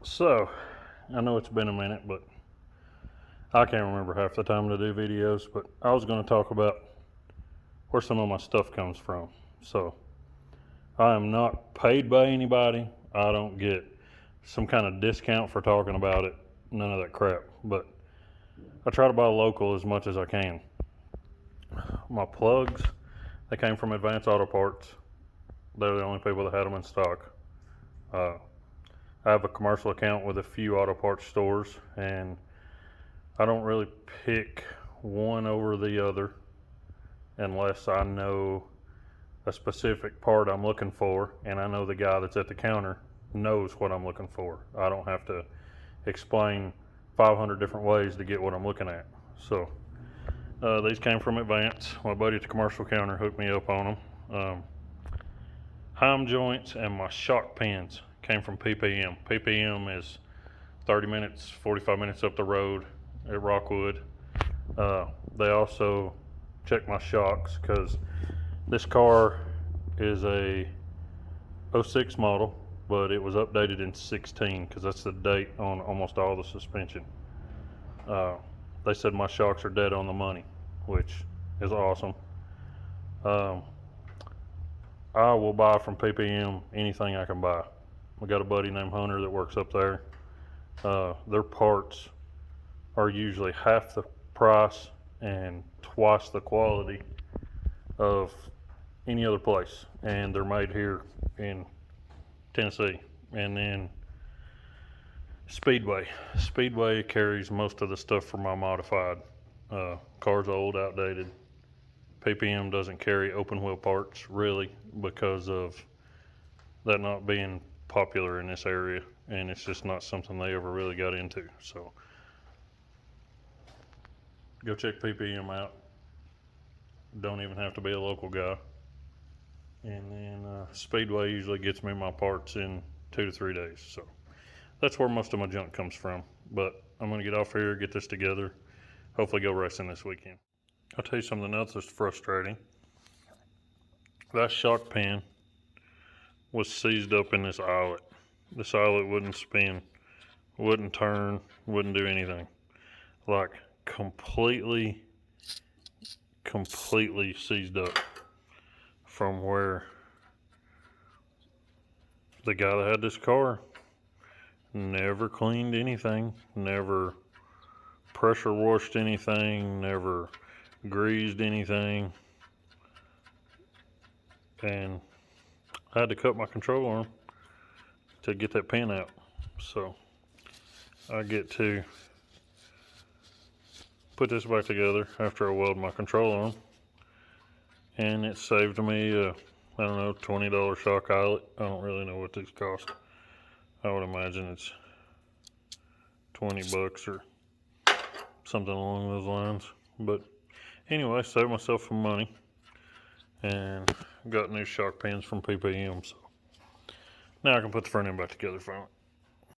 So, I know it's been a minute, but I can't remember half the time to do videos, but I was going to talk about where some of my stuff comes from. So, I am not paid by anybody. I don't get some kind of discount for talking about it. None of that crap. But I try to buy local as much as I can. My plugs, they came from Advanced Auto Parts. They're the only people that had them in stock. I have a commercial account with a few auto parts stores, and I don't really pick one over the other unless I know a specific part I'm looking for, and I know the guy that's at the counter knows what I'm looking for. I don't have to explain 500 different ways to get what I'm looking at. So these came from Advance. My buddy at the commercial counter hooked me up on them. Heim joints and my shock pins came from PPM. PPM is 30 minutes, 45 minutes up the road at Rockwood. They also checked my shocks because this car is a 06 model, but it was updated in 16 because that's the date on almost all the suspension. They said my shocks are dead on the money, which is awesome. I will buy from PPM anything I can buy. I got a buddy named Hunter that works up there. Their parts are usually half the price and twice the quality of any other place, and they're made here in Tennessee. And then Speedway carries most of the stuff for my modified cars, old, outdated. PPM doesn't carry open wheel parts really because of that not being popular in this area, and it's just not something they ever really got into. So go check PPM out. Don't even have to be a local guy. And then Speedway usually gets me my parts in 2 to 3 days. So that's where most of my junk comes from. But I'm going to get off here, get this together, hopefully go racing this weekend. I'll tell you something else that's frustrating. That shock pan was seized up in this eyelet. This eyelet wouldn't spin, wouldn't turn, wouldn't do anything. Like completely seized up from where the guy that had this car never cleaned anything, never pressure washed anything, never greased anything, and I had to cut my control arm to get that pin out. So I get to put this back together after I weld my control arm, and it saved me I don't know, $20 shock eyelet. I don't really know what these cost. I would imagine it's 20 bucks or something along those lines. But anyway, saved myself some money and got new shock pins from PPM. So now I can put the front end back together finally.